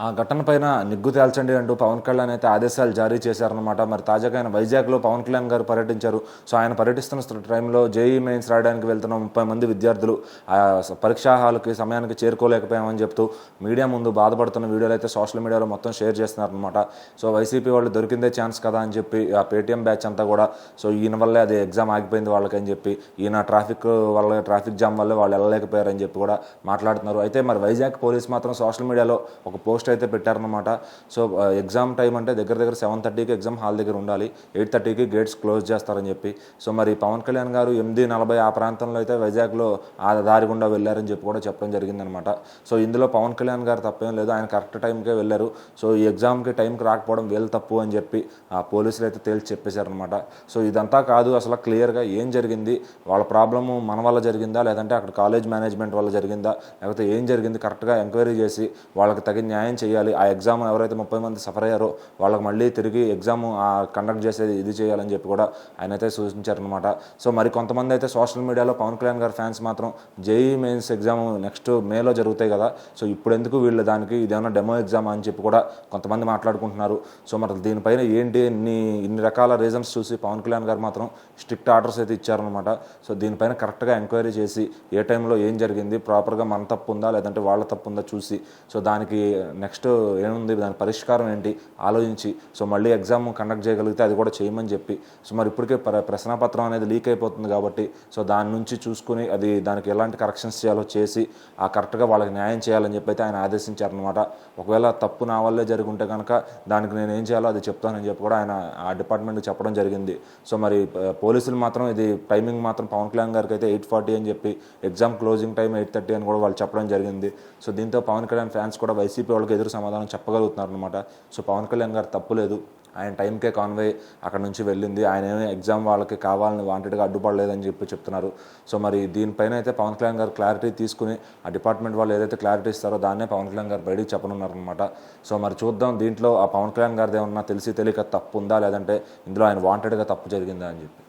ఆ ఘటన పైన నిగ్గు తేల్చండి అంటూ పవన్ కళ్యాణ్ అయితే ఆదేశాలు జారీ చేశారనమాట. మరి తాజాగా ఆయన వైజాగ్లో పవన్ కళ్యాణ్ గారు పర్యటించారు. సో ఆయన పర్యటిస్తున్న టైంలో జేఈఈ మెయిన్స్ రాయడానికి వెళ్తున్న 30 మంది విద్యార్థులు పరీక్షా హాల్కి సమయానికి చేరుకోలేకపోయామని చెప్తూ మీడియా ముందు బాధపడుతున్న వీడియోలు అయితే సోషల్ మీడియాలో మొత్తం షేర్ చేస్తున్నారనమాట. సో వైసీపీ వాళ్ళు దొరికిందే ఛాన్స్ కదా అని చెప్పి ఆ పేటీఎం బ్యాచ్ అంతా కూడా సో ఈయన వల్లే అది ఎగ్జామ్ ఆగిపోయింది వాళ్ళకని చెప్పి, ఈయన ట్రాఫిక్ జామ్ వల్లే వాళ్ళు వెళ్ళలేకపోయారని చెప్పి కూడా మాట్లాడుతున్నారు. అయితే మరి వైజాగ్ పోలీస్ మాత్రం సోషల్ మీడియాలో ఒక పోస్ట్ అయితే పెట్టారనమాట. సో ఎగ్జామ్ టైం అంటే దగ్గర 7:30కి ఎగ్జామ్ హాల్ దగ్గర ఉండాలి, 8:30కి గేట్స్ క్లోజ్ చేస్తారని చెప్పి. సో మరి పవన్ కళ్యాణ్ గారు 8:40 ఆ ప్రాంతంలో అయితే వైజాగ్లో ఆ దారి గుండా వెళ్ళారని చెప్పి కూడా చెప్పడం జరిగిందనమాట. సో ఇందులో పవన్ కళ్యాణ్ గారు తప్పేం లేదు, ఆయన కరెక్ట్ టైంకే వెళ్ళారు. సో ఈ ఎగ్జామ్కి టైంకి రాకపోవడం వీళ్ళు తప్పు అని చెప్పి ఆ పోలీసులు అయితే తేల్చి చెప్పేశారనమాట. సో ఇదంతా కాదు, అసలు క్లియర్గా ఏం జరిగింది, వాళ్ళ ప్రాబ్లము మన వల్ల జరిగిందా లేదంటే అక్కడ కాలేజ్ మేనేజ్మెంట్ వల్ల జరిగిందా లేకపోతే ఏం జరిగింది కరెక్ట్గా ఎంక్వైరీ చేసి వాళ్ళకి తగిన న్యాయం చేయాలి. ఆ ఎగ్జామ్ ఎవరైతే 30 మంది సఫర్ అయ్యారో వాళ్ళకి మళ్ళీ తిరిగి ఎగ్జామ్ కండక్ట్ చేసేది ఇది చేయాలని చెప్పి కూడా ఆయన అయితే సూచించారనమాట. సో మరి కొంతమంది అయితే సోషల్ మీడియాలో పవన్ కళ్యాణ్ గారి ఫ్యాన్స్ మాత్రం జేఈఈ మెయిన్స్ ఎగ్జామ్ నెక్స్ట్ మేలో జరుగుతాయి కదా, సో ఇప్పుడు ఎందుకు వీళ్ళు దానికి ఇదేమన్నా డెమో ఎగ్జామ్ అని చెప్పి కూడా కొంతమంది మాట్లాడుకుంటున్నారు. సో మరి దీనిపైన ఏంటి ఇన్ని రకాల రీజన్స్ చూసి పవన్ కళ్యాణ్ గారు మాత్రం స్ట్రిక్ట్ ఆర్డర్స్ అయితే ఇచ్చారనమాట. సో దీనిపైన కరెక్ట్గా ఎంక్వైరీ చేసి ఏ టైంలో ఏం జరిగింది, ప్రాపర్గా మన తప్పు ఉందా లేదంటే వాళ్ళ తప్పు ఉందా చూసి సో దానికి నెక్స్ట్ ఏముంది దాని పరిష్కారం ఏంటి ఆలోచించి సో మళ్ళీ ఎగ్జామ్ కండక్ట్ చేయగలిగితే అది కూడా చేయమని చెప్పి, సో మరి ఇప్పటికే ప్రశ్నాపత్రం అనేది లీక్ అయిపోతుంది కాబట్టి సో దాని నుంచి చూసుకుని దానికి ఎలాంటి కరెక్షన్స్ చేయాలో చేసి ఆ కరెక్ట్గా వాళ్ళకి న్యాయం చేయాలని చెప్పి అయితే ఆయన ఆదేశించారనమాట. ఒకవేళ తప్పు నా వల్లే జరుగుంటే కనుక దానికి నేను ఏం చేయాలో అది చెప్తానని చెప్పి కూడా ఆయన ఆ డిపార్ట్మెంట్కి చెప్పడం జరిగింది. సో మరి పోలీసులు మాత్రం ఇది టైమింగ్ మాత్రం పవన్ కళ్యాణ్ గారికి అయితే 8:40 అని చెప్పి ఎగ్జామ్ క్లోజింగ్ టైం 8:30 అని కూడా వాళ్ళు చెప్పడం జరిగింది. సో దీంతో పవన్ కళ్యాణ్ ఫ్యాన్స్ కూడా వైసీపీ వాళ్ళకి ఎదురు సమాధానం చెప్పగలుగుతున్నారు అనమాట. సో పవన్ కళ్యాణ్ గారు తప్పు లేదు, ఆయన టైంకే కాన్వే అక్కడ నుంచి వెళ్ళింది, ఆయన ఏమీ ఎగ్జామ్ వాళ్ళకి కావాలని వాంటెడ్గా అడ్డుపడలేదని చెప్పి చెప్తున్నారు. సో మరి దీనిపైన అయితే పవన్ కళ్యాణ్ గారు క్లారిటీ తీసుకుని ఆ డిపార్ట్మెంట్ వాళ్ళు ఏదైతే క్లారిటీ ఇస్తారో దాన్నే పవన్ కళ్యాణ్ గారు బయటికి చెప్పనున్నారనమాట. సో మరి చూద్దాం దీంట్లో ఆ పవన్ కళ్యాణ్ గారిది ఏమన్నా తెలిసి తెలియక తప్పు ఉందా లేదంటే ఇందులో ఆయన వాంటెడ్గా తప్పు జరిగిందా అని చెప్పి.